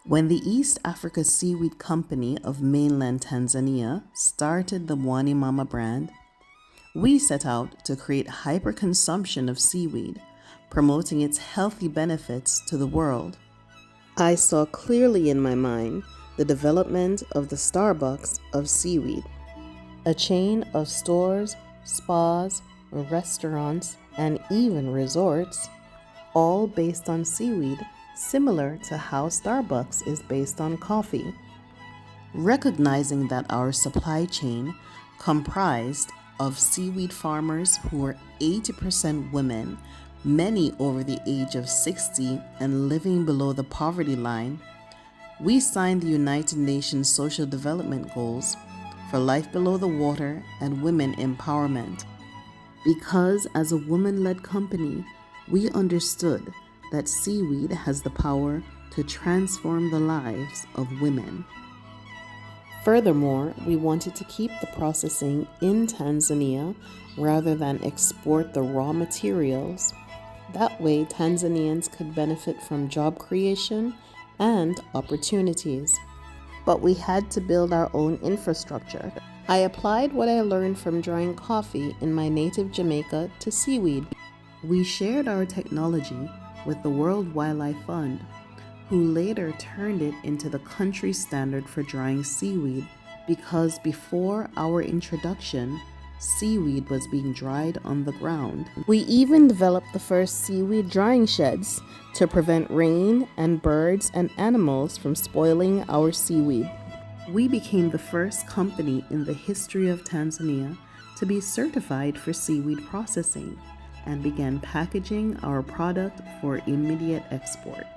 When the East Africa Seaweed Company of mainland Tanzania started the Mwani Mama brand, we set out to create hyperconsumption of seaweed, promoting its healthy benefits to the world. I saw clearly in my mind the development of the Starbucks of seaweed, a chain of stores, spas, restaurants, and even resorts, all based on seaweed, similar to how Starbucks is based on coffee. Recognizing that our supply chain comprised of seaweed farmers who were 80% women, many over the age of 60 and living below the poverty line, we signed the United Nations Social Development Goals for life below the water and women empowerment. Because as a woman-led company, we understood that seaweed has the power to transform the lives of women. Furthermore, we wanted to keep the processing in Tanzania rather than export the raw materials. That way, Tanzanians could benefit from job creation and opportunities. But we had to build our own infrastructure. I applied what I learned from drying coffee in my native Jamaica to seaweed. We shared our technology with the World Wildlife Fund, who later turned it into the country standard for drying seaweed, because before our introduction, seaweed was being dried on the ground. We even developed the first seaweed drying sheds to prevent rain and birds and animals from spoiling our seaweed. We became the first company in the history of Tanzania to be certified for seaweed processing and began packaging our product for immediate export.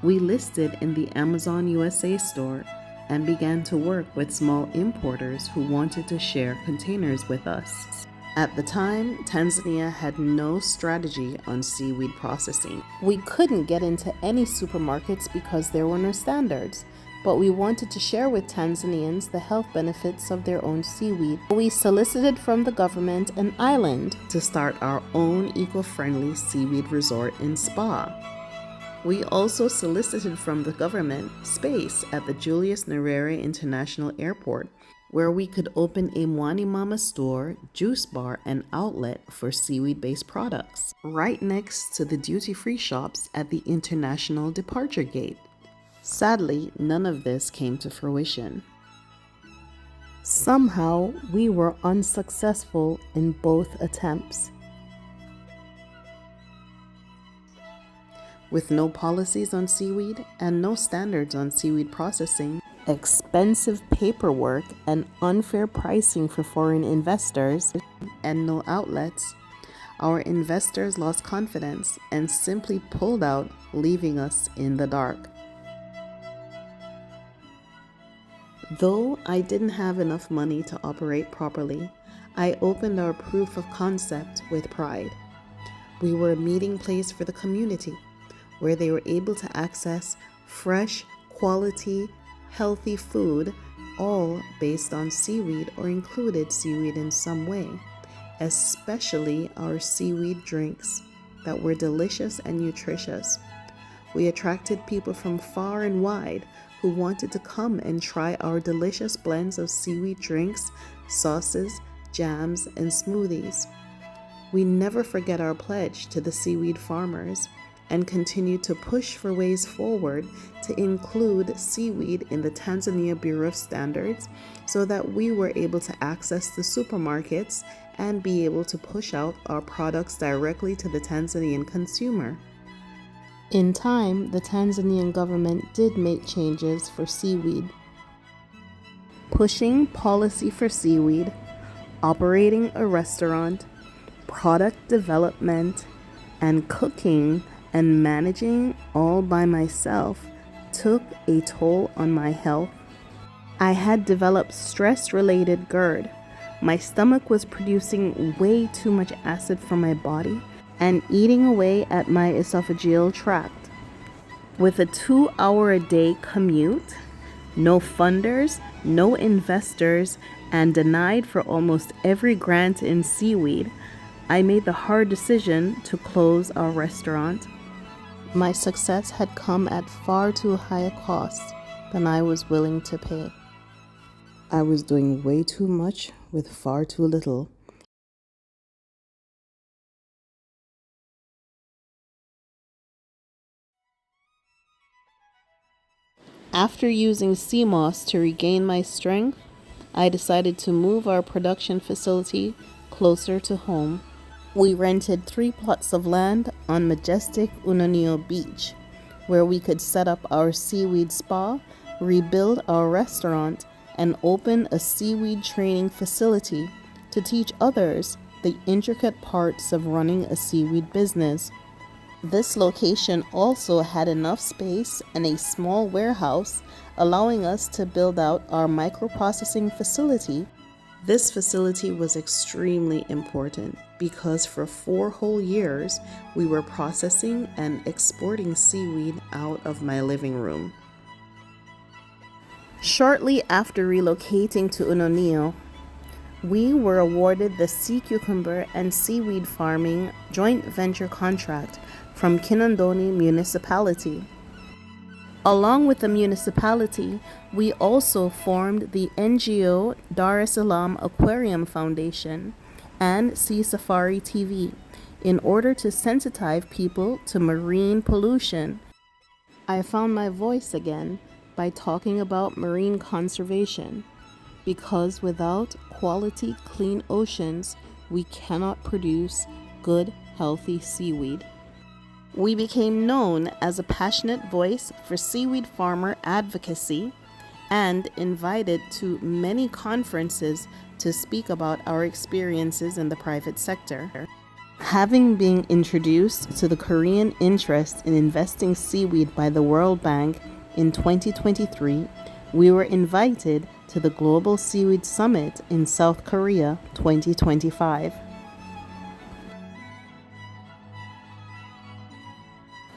We listed in the Amazon USA store and began to work with small importers who wanted to share containers with us. At the time, Tanzania had no strategy on seaweed processing. We couldn't get into any supermarkets because there were no standards, but we wanted to share with Tanzanians the health benefits of their own seaweed. We solicited from the government an island to start our own eco-friendly seaweed resort and spa. We also solicited from the government space at the Julius Nyerere International Airport, where we could open a Mwani Mama store, juice bar, and outlet for seaweed-based products, right next to the duty-free shops at the International Departure Gate. Sadly, none of this came to fruition. Somehow, we were unsuccessful in both attempts. With no policies on seaweed and no standards on seaweed processing, expensive paperwork and unfair pricing for foreign investors, and no outlets, our investors lost confidence and simply pulled out, leaving us in the dark. Though I didn't have enough money to operate properly, I opened our proof of concept with pride. We were a meeting place for the community, where they were able to access fresh, quality, healthy food, all based on seaweed or included seaweed in some way, especially our seaweed drinks that were delicious and nutritious. We attracted people from far and wide who wanted to come and try our delicious blends of seaweed drinks, sauces, jams, and smoothies. We never forget our pledge to the seaweed farmers and continue to push for ways forward to include seaweed in the Tanzania Bureau of Standards so that we were able to access the supermarkets and be able to push out our products directly to the Tanzanian consumer. In time, the Tanzanian government did make changes for seaweed, pushing policy for seaweed, operating a restaurant, product development, and cooking and managing all by myself took a toll on my health. I had developed stress-related GERD. My stomach was producing way too much acid from my body and eating away at my esophageal tract. With a 2-hour-a-day commute, no funders, no investors, and denied for almost every grant in seaweed, I made the hard decision to close our restaurant. My success had come at far too high a cost than I was willing to pay. I was doing way too much with far too little. After using sea moss to regain my strength, I decided to move our production facility closer to home. We rented 3 plots of land on majestic Unonio Beach, where we could set up our seaweed spa, rebuild our restaurant, and open a seaweed training facility to teach others the intricate parts of running a seaweed business. This location also had enough space and a small warehouse, allowing us to build out our microprocessing facility. This facility was extremely important because for 4 whole years we were processing and exporting seaweed out of my living room. Shortly after relocating to Unonio, we were awarded the sea cucumber and seaweed farming joint venture contract from Kinondoni Municipality. Along with the municipality, we also formed the NGO Dar es Salaam Aquarium Foundation and Sea Safari TV in order to sensitize people to marine pollution. I found my voice again by talking about marine conservation, because without quality, clean oceans, we cannot produce good, healthy seaweed. We became known as a passionate voice for seaweed farmer advocacy and invited to many conferences to speak about our experiences in the private sector. Having been introduced to the Korean interest in investing seaweed by the World Bank in 2023, we were invited to the Global Seaweed Summit in South Korea 2025.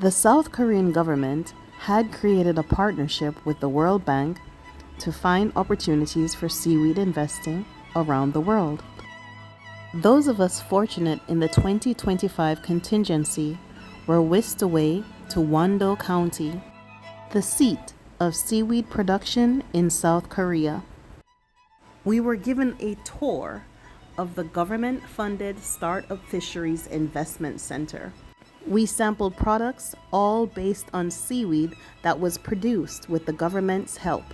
The South Korean government had created a partnership with the World Bank to find opportunities for seaweed investing around the world. Those of us fortunate in the 2025 contingency were whisked away to Wando County, the seat of seaweed production in South Korea. We were given a tour of the government-funded Startup Fisheries Investment Center. We sampled products all based on seaweed that was produced with the government's help.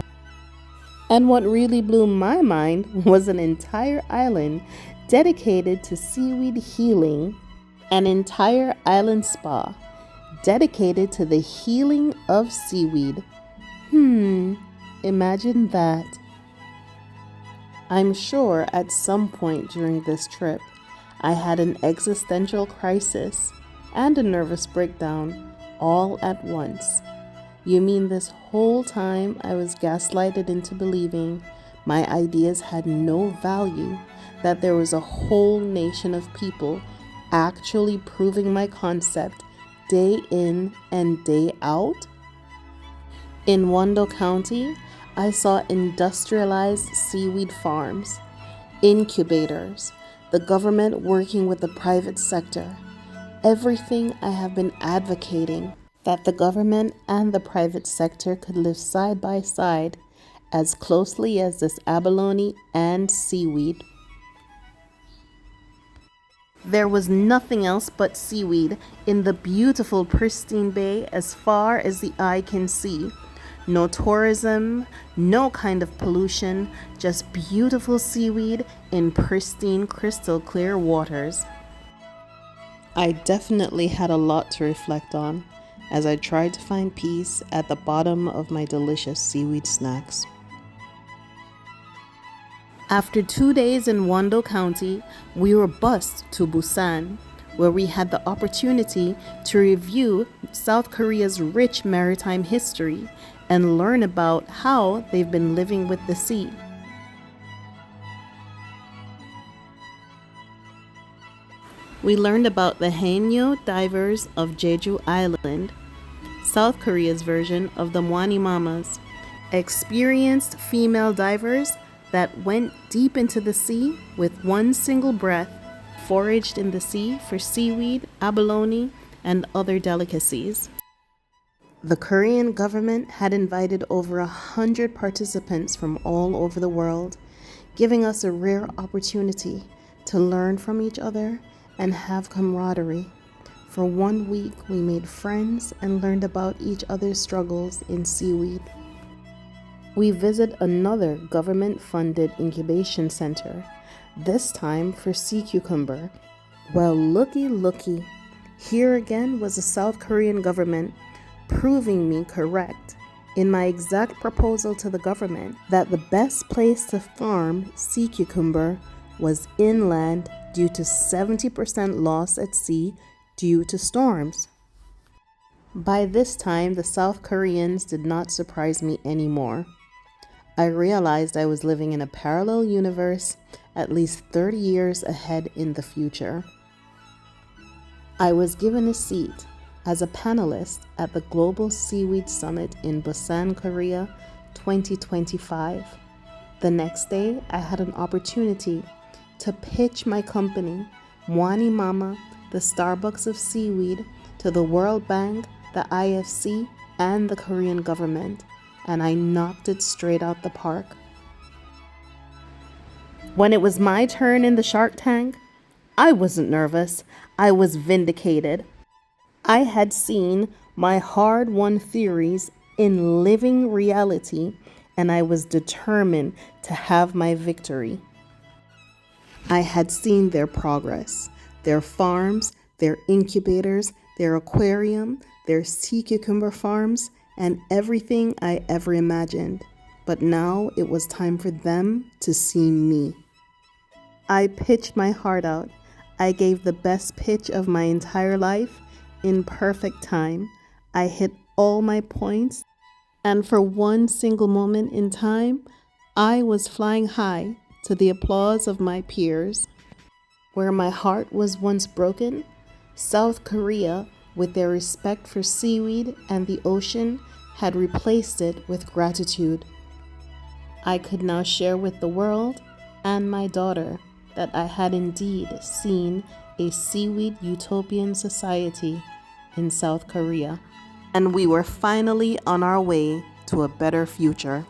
And what really blew my mind was an entire island dedicated to seaweed healing, an entire island spa dedicated to the healing of seaweed. Imagine that. I'm sure at some point during this trip, I had an existential crisis and a nervous breakdown all at once. You mean this whole time I was gaslighted into believing my ideas had no value, that there was a whole nation of people actually proving my concept day in and day out? In Wando County, I saw industrialized seaweed farms, incubators, the government working with the private sector. Everything I have been advocating, that the government and the private sector could live side by side as closely as this abalone and seaweed. There was nothing else but seaweed in the beautiful pristine bay as far as the eye can see. No tourism, no kind of pollution, just beautiful seaweed in pristine, crystal clear waters. I definitely had a lot to reflect on as I tried to find peace at the bottom of my delicious seaweed snacks. After 2 days in Wando County, we were bused to Busan, where we had the opportunity to review South Korea's rich maritime history and learn about how they've been living with the sea. We learned about the Haenyeo divers of Jeju Island, South Korea's version of the Mwani Mamas, experienced female divers that went deep into the sea with one single breath, foraged in the sea for seaweed, abalone, and other delicacies. The Korean government had invited over 100 participants from all over the world, giving us a rare opportunity to learn from each other and have camaraderie. For 1 week, we made friends and learned about each other's struggles in seaweed. We visit another government-funded incubation center, this time for sea cucumber. Well, looky. Here again was the South Korean government proving me correct in my exact proposal to the government that the best place to farm sea cucumber was inland due to 70% loss at sea due to storms. By this time, the South Koreans did not surprise me anymore. I realized I was living in a parallel universe at least 30 years ahead in the future. I was given a seat as a panelist at the Global Seaweed Summit in Busan, Korea, 2025. The next day, I had an opportunity to pitch my company, Mwani Mama, the Starbucks of Seaweed, to the World Bank, the IFC, and the Korean government, and I knocked it straight out the park. When it was my turn in the Shark Tank, I wasn't nervous. I was vindicated. I had seen my hard-won theories in living reality, and I was determined to have my victory. I had seen their progress, their farms, their incubators, their aquarium, their sea cucumber farms, and everything I ever imagined. But now it was time for them to see me. I pitched my heart out. I gave the best pitch of my entire life in perfect time. I hit all my points, and for one single moment in time, I was flying high to the applause of my peers. Where my heart was once broken, South Korea, with their respect for seaweed and the ocean, had replaced it with gratitude. I could now share with the world and my daughter that I had indeed seen a seaweed utopian society in South Korea, and we were finally on our way to a better future.